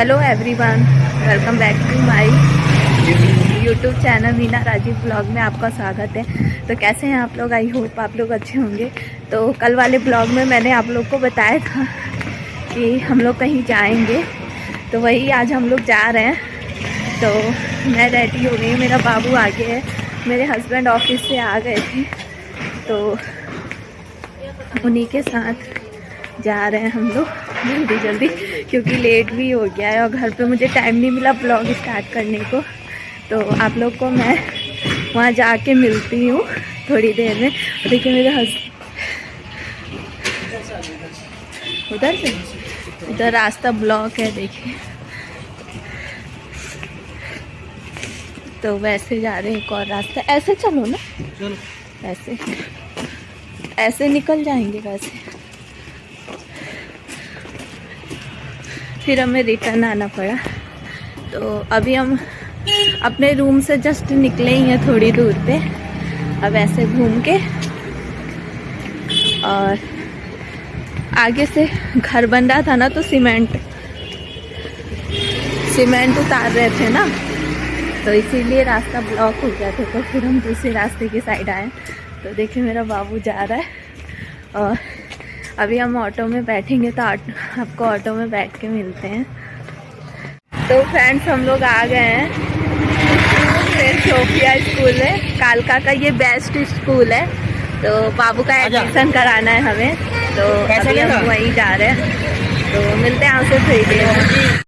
Hello everyone, welcome back to my YouTube channel Meena Rajeev blog में आपका स्वागत है। तो कैसे हैं आप लोग? आई होप आप लोग अच्छे होंगे। तो कल वाले ब्लॉग में मैंने आप लोग को बताया था कि हम लोग कहीं जाएंगे, तो वही आज हम लोग जा रहे हैं। तो मैं रेडी हो गई, मेरा बाबू आगे है, मेरे हस्बैंड ऑफिस से आ गए थे, तो उन्हीं के साथ जा रहे हैं हम लोग जल्दी जल्दी, क्योंकि लेट भी हो गया है और घर पे मुझे टाइम नहीं मिला ब्लॉग स्टार्ट करने को। तो आप लोग को मैं वहाँ जाके मिलती हूँ थोड़ी देर में। देखिए मेरे उधर से उधर रास्ता ब्लॉक है, देखिए। तो वैसे जा रहे हैं, एक और रास्ता, ऐसे चलो ना, चलो ऐसे निकल जाएंगे वैसे, फिर हमें रिटर्न आना पड़ा। तो अभी हम अपने रूम से जस्ट निकले ही हैं थोड़ी दूर पे। अब ऐसे घूम के और आगे से घर बन रहा था ना, तो सीमेंट उतार रहे थे ना, तो इसीलिए रास्ता ब्लॉक हो गया था। तो फिर हम दूसरे रास्ते की साइड आए। तो देखिए मेरा बाबू जा रहा है और अभी हम ऑटो में बैठेंगे, तो आपको ऑटो में बैठ के मिलते हैं। तो फ्रेंड्स हम लोग आ गए हैं फिर सोफिया स्कूल है, कालका का ये बेस्ट स्कूल है। तो बाबू का एडमिशन कराना है हमें, तो अभी हम वहीं जा रहे हैं। तो मिलते हैं आपसे थोड़ी देर में।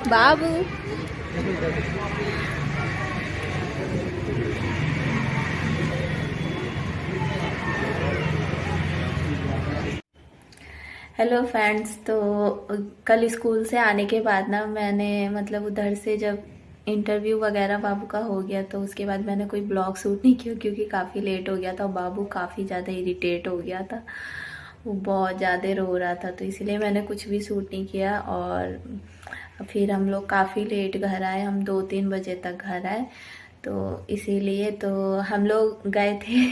बाबू हेलो फ्रेंड्स, तो कल स्कूल से आने के बाद ना मैंने मतलब उधर से जब इंटरव्यू वगैरह बाबू का हो गया, तो उसके बाद मैंने कोई ब्लॉग शूट नहीं किया, क्योंकि काफ़ी लेट हो गया था और बाबू काफ़ी ज़्यादा इरिटेट हो गया था, वो बहुत ज़्यादा रो रहा था। तो इसीलिए मैंने कुछ भी शूट नहीं किया। और फिर हम लोग काफ़ी लेट घर आए, हम 2-3 बजे तक घर आए। तो इसीलिए तो हम लोग गए थे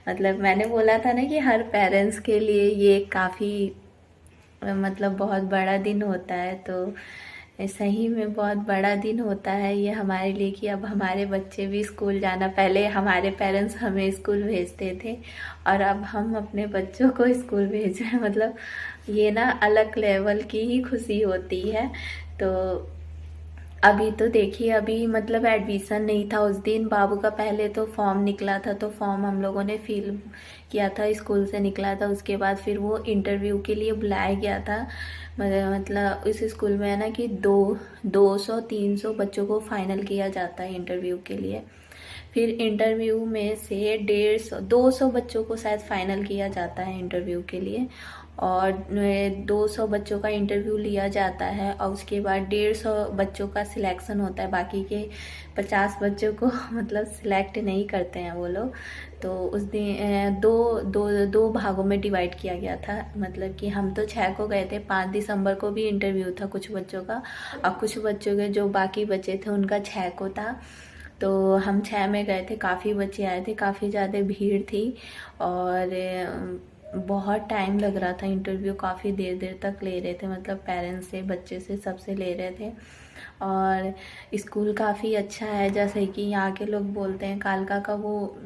मतलब मैंने बोला था ना कि हर पेरेंट्स के लिए ये काफ़ी मतलब बहुत बड़ा दिन होता है। तो सही में बहुत बड़ा दिन होता है ये हमारे लिए कि अब हमारे बच्चे भी स्कूल जाना, पहले हमारे पेरेंट्स हमें स्कूल भेजते थे और अब हम अपने बच्चों को स्कूल भेज रहे हैं। मतलब ये ना अलग लेवल की ही खुशी होती है। तो अभी तो देखिए, अभी मतलब एडमिशन नहीं था उस दिन बाबू का, पहले तो फॉर्म निकला था, तो फॉर्म हम लोगों ने फिल किया था, स्कूल से निकला था। उसके बाद फिर वो इंटरव्यू के लिए बुलाया गया था। मतलब इस स्कूल में है ना कि 200-300 बच्चों को फाइनल किया जाता है इंटरव्यू के लिए। फिर इंटरव्यू में से 150-200 बच्चों को शायद फाइनल किया जाता है इंटरव्यू के लिए, और 200 बच्चों का इंटरव्यू लिया जाता है और उसके बाद 150 बच्चों का सिलेक्शन होता है। बाकी के 50 बच्चों को मतलब सिलेक्ट नहीं करते हैं वो लोग। तो उस दिन दो भागों में डिवाइड किया गया था। मतलब कि हम तो 6 को गए थे, 5 दिसंबर को भी इंटरव्यू था कुछ बच्चों का, और कुछ बच्चों के जो बाकी बचे थे उनका 6 को था। तो हम 6 में गए थे, काफ़ी बच्चे आए थे, काफ़ी ज़्यादा भीड़ थी। और बहुत टाइम लग रहा था, इंटरव्यू काफ़ी देर देर तक ले रहे थे, मतलब पेरेंट्स से, बच्चे से, सबसे ले रहे थे। और स्कूल काफ़ी अच्छा है, जैसे कि यहाँ के लोग बोलते हैं कालका का वो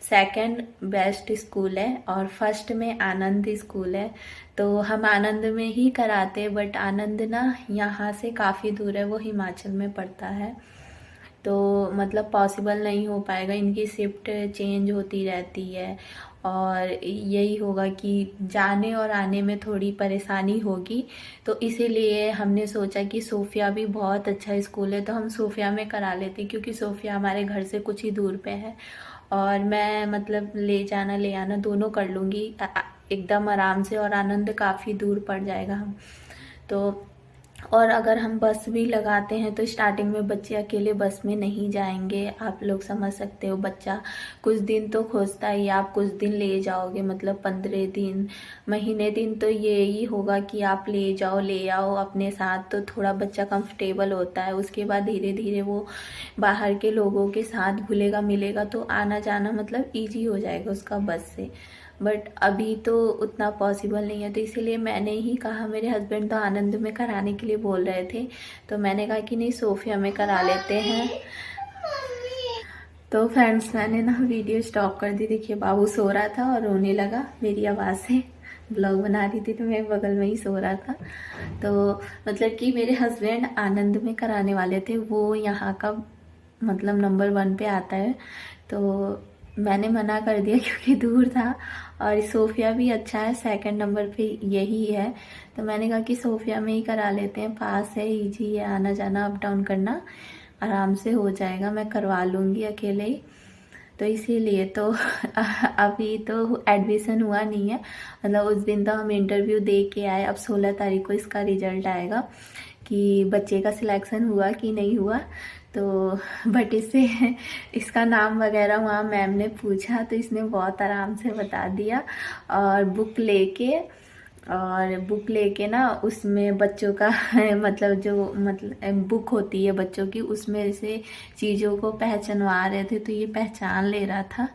सेकंड बेस्ट स्कूल है और फर्स्ट में आनंद स्कूल है। तो हम आनंद में ही कराते, बट आनंद ना यहाँ से काफ़ी दूर है, वो हिमाचल में पड़ता है, तो मतलब पॉसिबल नहीं हो पाएगा। इनकी शिफ्ट चेंज होती रहती है और यही होगा कि जाने और आने में थोड़ी परेशानी होगी। तो इसीलिए हमने सोचा कि सोफिया भी बहुत अच्छा स्कूल है, तो हम सोफिया में करा लेते, क्योंकि सोफिया हमारे घर से कुछ ही दूर पे है और मैं मतलब ले जाना ले आना दोनों कर लूँगी एकदम आराम से। और आनंद काफ़ी दूर पड़ जाएगा हम तो। और अगर हम बस भी लगाते हैं तो स्टार्टिंग में बच्चे अकेले बस में नहीं जाएंगे, आप लोग समझ सकते हो। बच्चा कुछ दिन तो खोजता ही, आप कुछ दिन ले जाओगे, मतलब 15 दिन, महीने दिन तो यही होगा कि आप ले जाओ ले आओ अपने साथ, तो थोड़ा बच्चा कंफर्टेबल होता है। उसके बाद धीरे धीरे वो बाहर के लोगों के साथ घुलेगा मिलेगा, तो आना जाना मतलब ईजी हो जाएगा उसका बस से। बट अभी तो उतना पॉसिबल नहीं है, तो इसीलिए मैंने ही कहा, मेरे हस्बैंड तो आनंद में कराने के लिए बोल रहे थे, तो मैंने कहा कि नहीं सोफिया में करा लेते हैं। तो फ्रेंड्स मैंने ना वीडियो स्टॉप कर दी। देखिए बाबू सो रहा था और रोने लगा मेरी आवाज़ से, ब्लॉग बना रही थी तो मैं बगल में ही सो रहा था। तो मतलब कि मेरे हस्बैंड आनंद में कराने वाले थे, वो यहाँ का मतलब नंबर 1 पे आता है, तो मैंने मना कर दिया क्योंकि दूर था। और सोफिया भी अच्छा है, सेकंड नंबर पे यही है, तो मैंने कहा कि सोफिया में ही करा लेते हैं, पास है, इजी है, आना जाना अप डाउन करना आराम से हो जाएगा, मैं करवा लूँगी अकेले ही। तो इसीलिए तो अभी तो एडमिशन हुआ नहीं है, मतलब उस दिन तो हम इंटरव्यू दे के आए। अब 16 तारीख को इसका रिजल्ट आएगा कि बच्चे का सिलेक्शन हुआ कि नहीं हुआ। तो बट इससे इसका नाम वगैरह वहाँ मैम ने पूछा तो इसने बहुत आराम से बता दिया। और बुक लेके ना उसमें बच्चों का मतलब जो मतलब बुक होती है बच्चों की, उसमें से चीज़ों को पहचानवा रहे थे, तो ये पहचान ले रहा था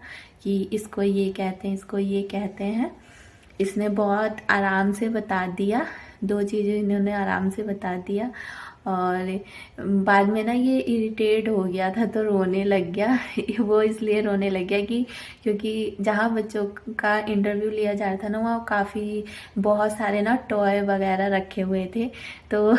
कि इसको ये कहते हैं, इसको ये कहते हैं। इसने बहुत आराम से बता दिया, 2 चीज़ें इन्होंने आराम से बता दिया। और बाद में ना ये इरिटेट हो गया था तो रोने लग गया वो इसलिए रोने लग गया कि क्योंकि जहाँ बच्चों का इंटरव्यू लिया जा रहा था ना, वहाँ काफ़ी बहुत सारे ना टॉय वगैरह रखे हुए थे। तो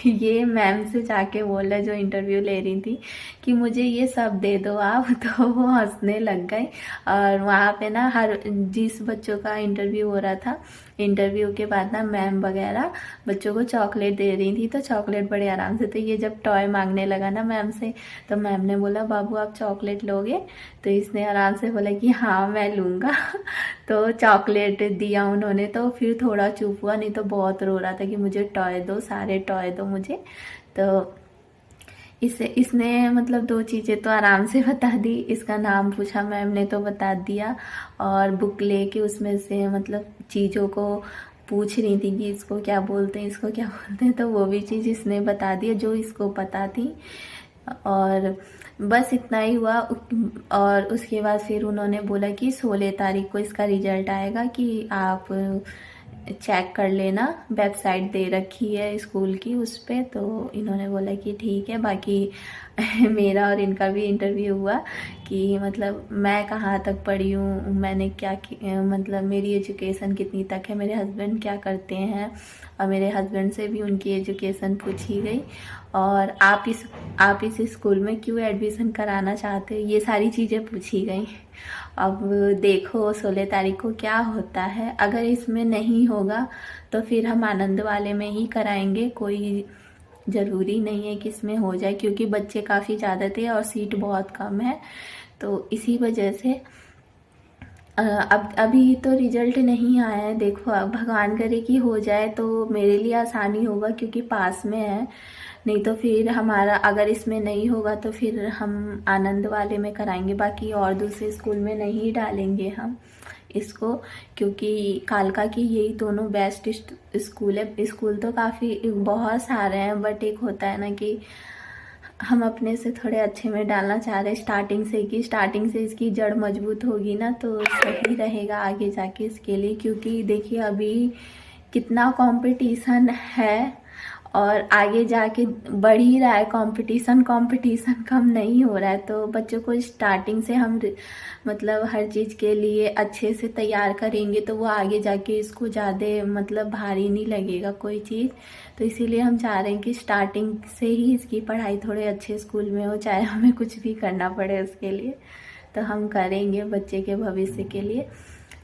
ये मैम से जाके बोला जो इंटरव्यू ले रही थी कि मुझे ये सब दे दो आप तो वो हंसने लग गए। और वहाँ पे ना हर जिस बच्चों का इंटरव्यू हो रहा था, इंटरव्यू के बाद ना मैम वगैरह बच्चों को चॉकलेट दे रही थी, तो चॉकलेट बड़े आराम से। तो ये जब टॉय मांगने लगा ना मैम से, तो मैम ने बोला बाबू आप चॉकलेट लोगे, तो इसने आराम से बोला कि हाँ मैं लूँगा तो चॉकलेट दिया उन्होंने, तो फिर थोड़ा चुप हुआ, नहीं तो बहुत रो रहा था कि मुझे टॉय दो, सारे टॉय दो मुझे। तो इसने मतलब 2 चीज़ें तो आराम से बता दी। इसका नाम पूछा मैम ने तो बता दिया, और बुक लेके उसमें से मतलब चीज़ों को पूछ रही थी कि इसको क्या बोलते हैं, इसको क्या बोलते हैं, तो वो भी चीज़ इसने बता दिया जो इसको पता थी। और बस इतना ही हुआ। और उसके बाद फिर उन्होंने बोला कि 16 तारीख को इसका रिजल्ट आएगा, कि आप चेक कर लेना, वेबसाइट दे रखी है स्कूल की उस पर। तो इन्होंने बोला कि ठीक है। बाकी मेरा और इनका भी इंटरव्यू हुआ कि मतलब मैं कहाँ तक पढ़ी हूँ, मैंने क्या मतलब मेरी एजुकेशन कितनी तक है, मेरे हस्बैंड क्या करते हैं, और मेरे हस्बैंड से भी उनकी एजुकेशन पूछी गई। और आप इस स्कूल में क्यों एडमिशन कराना चाहते हो, ये सारी चीज़ें पूछी गई। अब देखो 16 तारीख को क्या होता है। अगर इसमें नहीं होगा तो फिर हम आनंद वाले में ही कराएंगे, कोई ज़रूरी नहीं है कि इसमें हो जाए, क्योंकि बच्चे काफ़ी ज़्यादा थे और सीट बहुत कम है। तो इसी वजह से अब अभी तो रिजल्ट नहीं आया है, देखो अब भगवान करे कि हो जाए तो मेरे लिए आसानी होगा क्योंकि पास में है। नहीं तो फिर हमारा अगर इसमें नहीं होगा तो फिर हम आनंद वाले में कराएंगे, बाकी और दूसरे स्कूल में नहीं डालेंगे हम इसको, क्योंकि कालका की यही दोनों बेस्ट स्कूल है। स्कूल तो काफ़ी बहुत सारे हैं, बट एक होता है ना कि हम अपने से थोड़े अच्छे में डालना चाह रहे हैं स्टार्टिंग से, कि स्टार्टिंग से इसकी जड़ मजबूत होगी ना तो सही रहेगा आगे जाके इसके लिए। क्योंकि देखिए अभी कितना कंपटीशन है और आगे जाके बढ़ ही रहा है कंपटीशन, कंपटीशन कम नहीं हो रहा है। तो बच्चों को स्टार्टिंग से हम मतलब हर चीज़ के लिए अच्छे से तैयार करेंगे तो वो आगे जाके इसको ज़्यादा मतलब भारी नहीं लगेगा कोई चीज़। तो इसीलिए हम चाह रहे हैं कि स्टार्टिंग से ही इसकी पढ़ाई थोड़े अच्छे स्कूल में हो, चाहे हमें कुछ भी करना पड़े उसके लिए तो हम करेंगे बच्चे के भविष्य के लिए।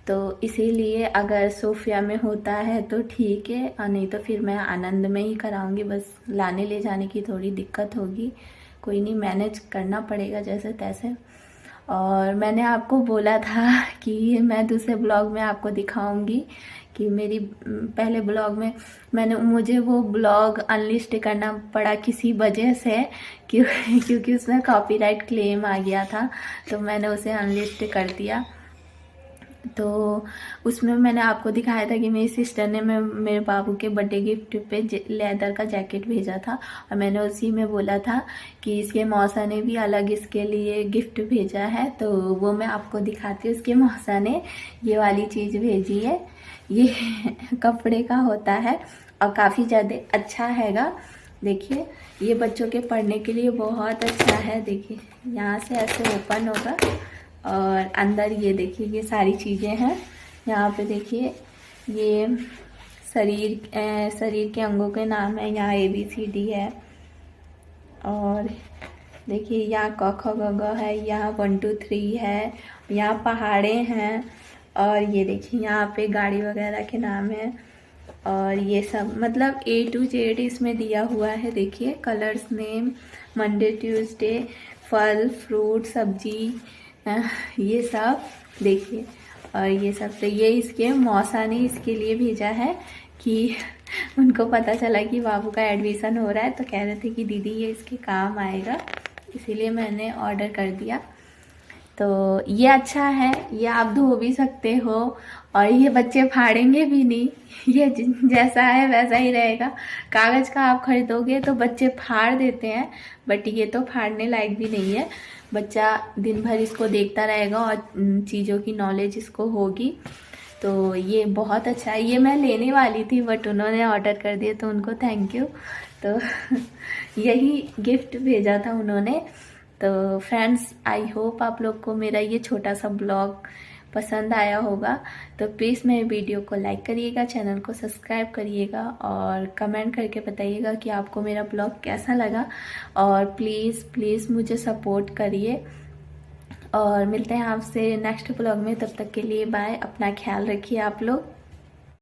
तो इसीलिए अगर सोफिया में होता है तो ठीक है, और नहीं तो फिर मैं आनंद में ही कराऊंगी। बस लाने ले जाने की थोड़ी दिक्कत होगी, कोई नहीं, मैनेज करना पड़ेगा जैसे तैसे। और मैंने आपको बोला था कि मैं दूसरे ब्लॉग में आपको दिखाऊंगी कि मेरी पहले ब्लॉग में मुझे वो ब्लॉग अनलिस्ट करना पड़ा किसी वजह से, क्योंकि उसमें कॉपीराइट क्लेम आ गया था तो मैंने उसे अनलिस्ट कर दिया। तो उसमें मैंने आपको दिखाया था कि मेरी सिस्टर ने मेरे बाबू के बर्थडे गिफ्ट पे लेदर का जैकेट भेजा था, और मैंने उसी में बोला था कि इसके मौसा ने भी अलग इसके लिए गिफ्ट भेजा है। तो वो मैं आपको दिखाती हूँ। इसके मौसा ने ये वाली चीज़ भेजी है, ये कपड़े का होता है और काफ़ी ज़्यादा अच्छा हैगा। देखिए ये बच्चों के पढ़ने के लिए बहुत अच्छा है। देखिए यहाँ से ऐसे ओपन होगा और अंदर ये देखिए ये सारी चीज़ें हैं। यहाँ पे देखिए ये शरीर के अंगों के नाम है, यहाँ ABCD है, और देखिए यहाँ क ख ग घ है, यहाँ 1 2 3 है, यहाँ पहाड़े हैं, और ये देखिए यहाँ पे गाड़ी वगैरह के नाम है। और ये सब मतलब A to Z इसमें दिया हुआ है। देखिए कलर्स नेम, मंडे ट्यूसडे, फल फ्रूट सब्जी, ये सब देखिए। और ये सब तो ये इसके मौसा ने इसके लिए भेजा है कि उनको पता चला कि बाबू का एडमिशन हो रहा है तो कह रहे थे कि दीदी ये इसके काम आएगा, इसीलिए मैंने ऑर्डर कर दिया। तो ये अच्छा है, ये आप धो भी सकते हो और ये बच्चे फाड़ेंगे भी नहीं, ये जैसा है वैसा ही रहेगा। कागज़ का आप खरीदोगे तो बच्चे फाड़ देते हैं, बट ये तो फाड़ने लायक भी नहीं है। बच्चा दिन भर इसको देखता रहेगा और चीज़ों की नॉलेज इसको होगी। तो ये बहुत अच्छा है, ये मैं लेने वाली थी बट उन्होंने ऑर्डर कर दिया तो उनको थैंक यू। तो यही गिफ्ट भेजा था उन्होंने। तो फ्रेंड्स आई होप आप लोग को मेरा ये छोटा सा ब्लॉग पसंद आया होगा। तो प्लीज़ मेरे वीडियो को लाइक करिएगा, चैनल को सब्सक्राइब करिएगा और कमेंट करके बताइएगा कि आपको मेरा ब्लॉग कैसा लगा। और प्लीज़ मुझे सपोर्ट करिए और मिलते हैं आपसे नेक्स्ट ब्लॉग में। तब तक के लिए बाय, अपना ख्याल रखिए आप लोग।